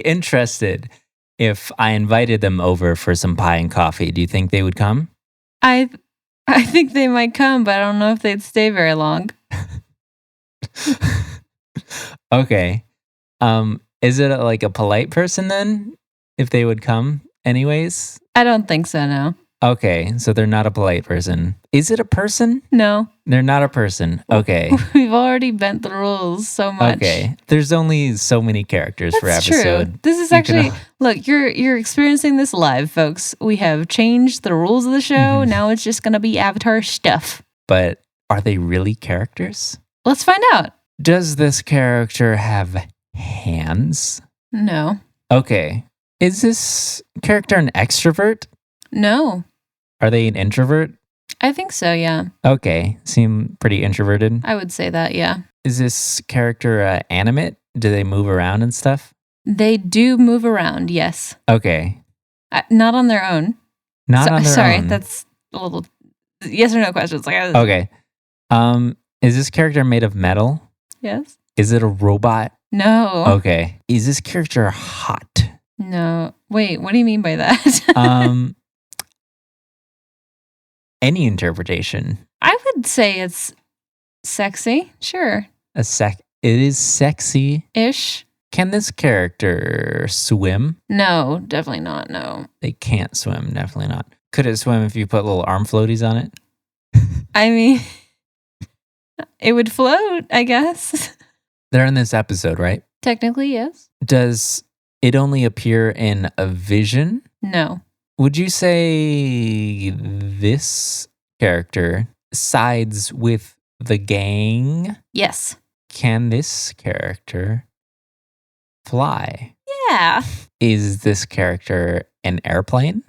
interested if I invited them over for some pie and coffee? Do you think they would come? I think they might come, but I don't know if they'd stay very long. Okay. Is it like a polite person then? If they would come anyways? I don't think so, no. Okay, so they're not a polite person. Is it a person? No. They're not a person. Okay. We've already bent the rules so much. Okay. There's only so many characters per episode. True. This is actually look, you're experiencing this live, folks. We have changed the rules of the show. Mm-hmm. Now it's just gonna be Avatar stuff. But are they really characters? Let's find out. Does this character have hands? No. Okay. Is this character an extrovert? No. Are they an introvert? I think so, yeah. Okay. Seem pretty introverted. I would say that, yeah. Is this character animate? Do they move around and stuff? They do move around, yes. Okay. Not on their own. Not on their own. Sorry, that's a little yes or no questions. Okay. Is this character made of metal? Yes. Is it a robot? No. Okay. Is this character hot? No. Wait, what do you mean by that? Any interpretation. I would say it's sexy. Sure. It is sexy. Ish. Can this character swim? No, definitely not. No. They can't swim. Definitely not. Could it swim if you put little arm floaties on it? I mean, it would float, I guess. They're in this episode, right? Technically, yes. Does it only appear in a vision? No. Would you say this character sides with the gang? Yes. Can this character fly? Yeah. Is this character an airplane?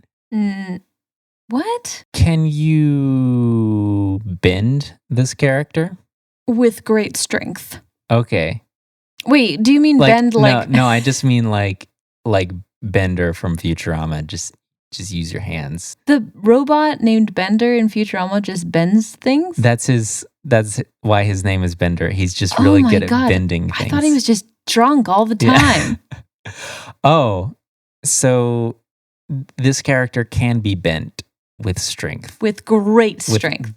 What? Can you bend this character? With great strength. Okay. Wait, do you mean bend like... No, I just mean like Bender from Futurama. Just use your hands. The robot named Bender in Futurama just bends things? That's why his name is Bender. He's just really good at bending things. I thought he was just drunk all the time. Yeah. Oh, so this character can be bent with strength. With great strength.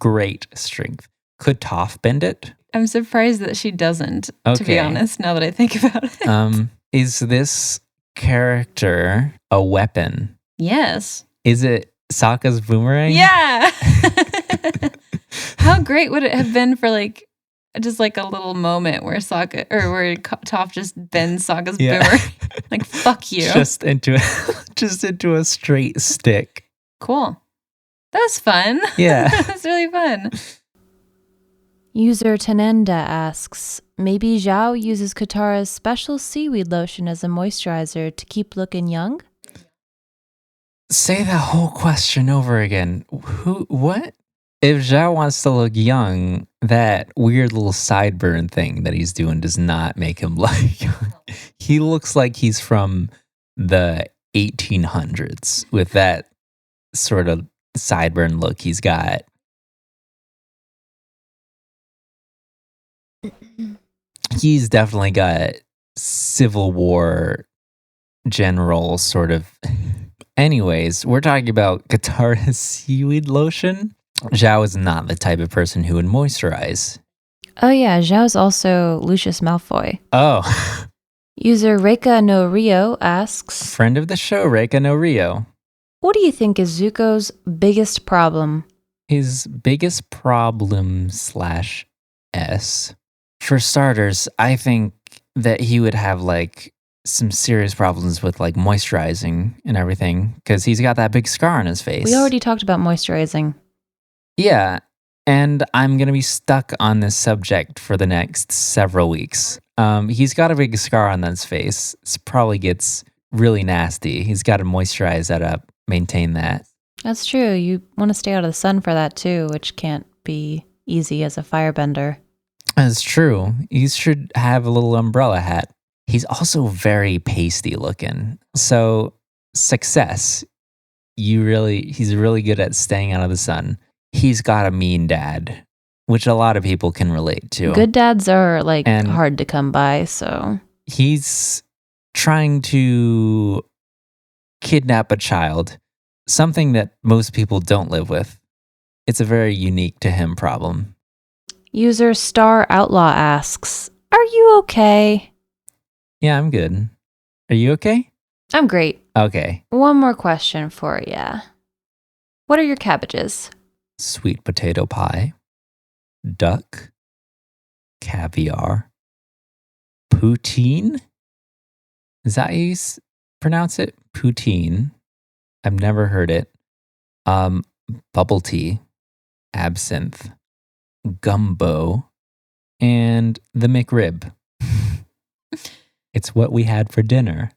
Could Toph bend it? I'm surprised that she doesn't, to be honest, now that I think about it. Is this character a weapon? Yes. Is it Sokka's boomerang? Yeah. How great would it have been for just a little moment where Toph just bends Sokka's boomerang? Fuck you. Just into a straight stick. Cool. That was fun. Yeah. That was really fun. User Tanenda asks, maybe Zhao uses Katara's special seaweed lotion as a moisturizer to keep looking young? Say that whole question over again. What? If Zhao wants to look young, that weird little sideburn thing that he's doing does not make him look young. He looks like he's from the 1800s with that sort of sideburn look he's got. He's definitely got Civil War general sort of. Anyways, we're talking about Katara's seaweed lotion. Zhao is not the type of person who would moisturize. Oh yeah, Zhao's also Lucius Malfoy. Oh. User Reika no Rio asks, Friend of the show, Reika no Rio. what do you think is Zuko's biggest problem? His biggest problem / S. For starters, I think that he would have like some serious problems with like moisturizing and everything because he's got that big scar on his face. We already talked about moisturizing. Yeah. And I'm going to be stuck on this subject for the next several weeks. He's got a big scar on his face. It probably gets really nasty. He's got to moisturize that up, maintain that. That's true. You want to stay out of the sun for that too, which can't be easy as a firebender. That's true. He should have a little umbrella hat. He's also very pasty looking. So success. He's really good at staying out of the sun. He's got a mean dad, which a lot of people can relate to. Good dads are And- hard to come by, so He's trying to kidnap a child, something that most people don't live with. It's a very unique to him problem. User Star Outlaw asks, are you okay? Yeah, I'm good. Are you okay? I'm great. Okay. One more question for ya. What are your cabbages? Sweet potato pie, duck, caviar, poutine. Is that how you pronounce it? Poutine. I've never heard it. Bubble tea, absinthe, gumbo, and the McRib. It's what we had for dinner.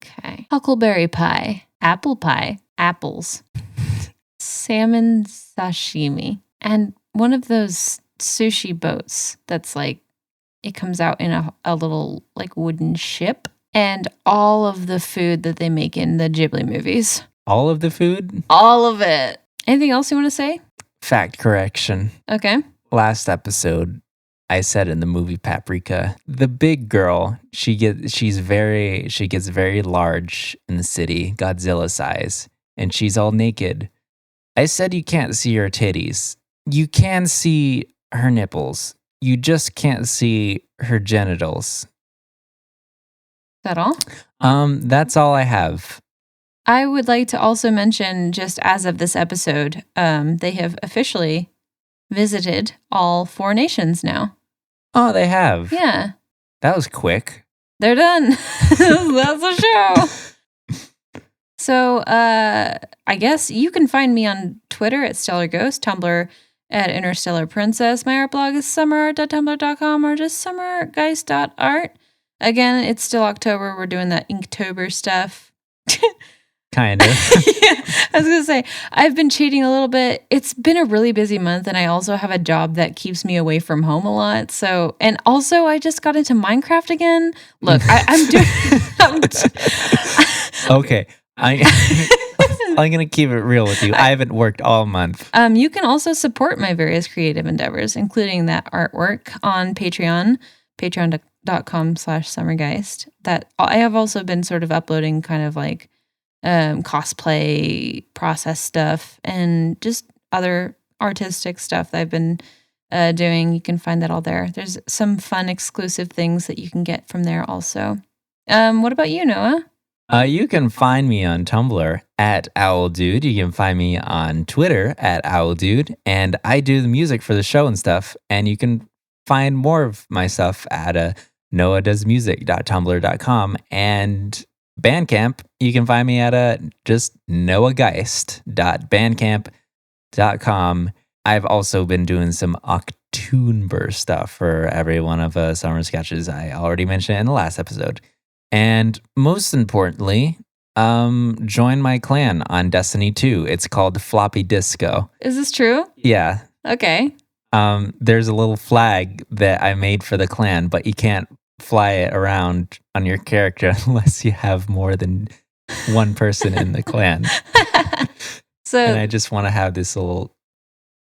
Okay. Huckleberry pie, apple pie, apples, salmon sashimi, and one of those sushi boats that's like, it comes out in a little like wooden ship, and all of the food that they make in the Ghibli movies. All of the food? All of it. Anything else you want to say? Fact correction. Okay. Last episode, I said in the movie Paprika, the big girl, she gets very large in the city, Godzilla size, and she's all naked. I said you can't see her titties. You can see her nipples. You just can't see her genitals. Is that all? That's all I have. I would like to also mention, just as of this episode, they have officially visited all 4 nations now. Oh, they have. Yeah, That was quick. they're done. That's the show. So, I guess you can find me on Twitter at Stellar Ghost, Tumblr at Interstellar Princess. My art blog is summerart.tumblr.com or just summergeist.art. Again, it's still October. We're doing that Inktober stuff. Kind of. Yeah, I was going to say, I've been cheating a little bit. It's been a really busy month, and I also have a job that keeps me away from home a lot. So, and also I just got into Minecraft again. Look, I'm doing... Okay. I'm going to keep it real with you. I haven't worked all month. You can also support my various creative endeavors, including that artwork on Patreon, patreon.com/summergeist. That I have also been sort of uploading kind of like cosplay process stuff and just other artistic stuff that I've been doing. You can find that all there. There's some fun exclusive things that you can get from there also. What about you, Noah? You can find me on Tumblr at OwlDude. You can find me on Twitter at OwlDude. And I do the music for the show and stuff. And you can find more of my stuff at noahdoesmusic.tumblr.com. And Bandcamp, you can find me at just noahgeist.bandcamp.com. I've also been doing some October stuff for every one of Summer Sketches. I already mentioned it in the last episode. And most importantly, join my clan on Destiny 2. It's called Floppy Disco. Is this true? Yeah. Okay. There's a little flag that I made for the clan, but you can't fly it around on your character unless you have more than one person in the clan. So, And I just want to have this little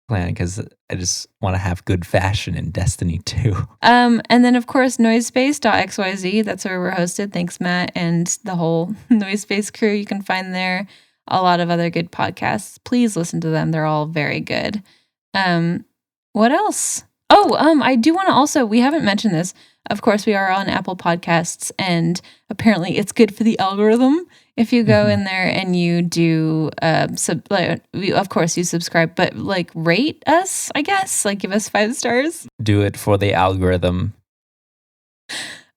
clan because I just want to have good fashion in Destiny 2. and then of course noisepace.xyz, that's where we're hosted. Thanks, Matt, and the whole Noisepace crew. You can find there a lot of other good podcasts. Please listen to them. They're all very good. What else? Oh, I do want to also, we haven't mentioned this. Of course, we are on Apple Podcasts, and apparently it's good for the algorithm. If you go in there and you do, of course you subscribe, but like rate us, I guess, like give us 5 stars. Do it for the algorithm.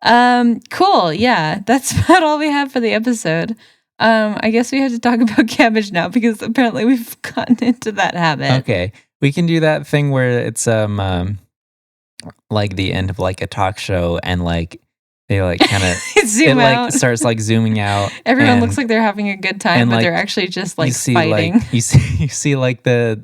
Cool. Yeah, that's about all we have for the episode. I guess we have to talk about cabbage now because apparently we've gotten into that habit. Okay, we can do that thing where it's like the end of like a talk show and like they like kind of zoom it out. like starts like zooming out. Everyone and looks like they're having a good time, but like, they're actually just like you see, fighting. Like, you see like the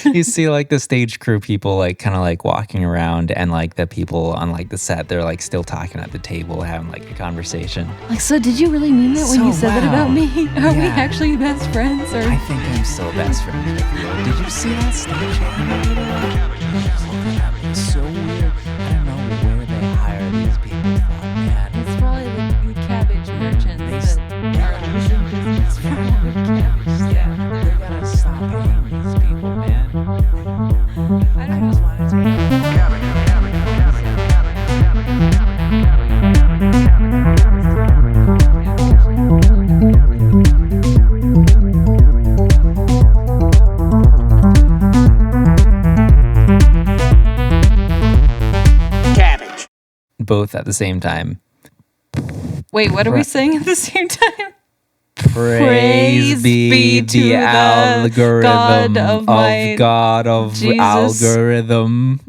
you see like the stage crew people like kind of like walking around, and like the people on like the set, they're like still talking at the table, having like a conversation. Like, so did you really mean that when you said that about me? Are we Yeah. actually best friends? Or I think I'm still best friends with you. Did you see that stage? It's so weird. I don't know where they hire these people from, man. it's probably the cabbage merchants that are in business for good cabbage. Yeah, they gotta stop paying these people, man. I don't know. wanted to both at the same time. Wait, what are we saying at the same time? Praise be to the the algorithm God of my God of Jesus. algorithm.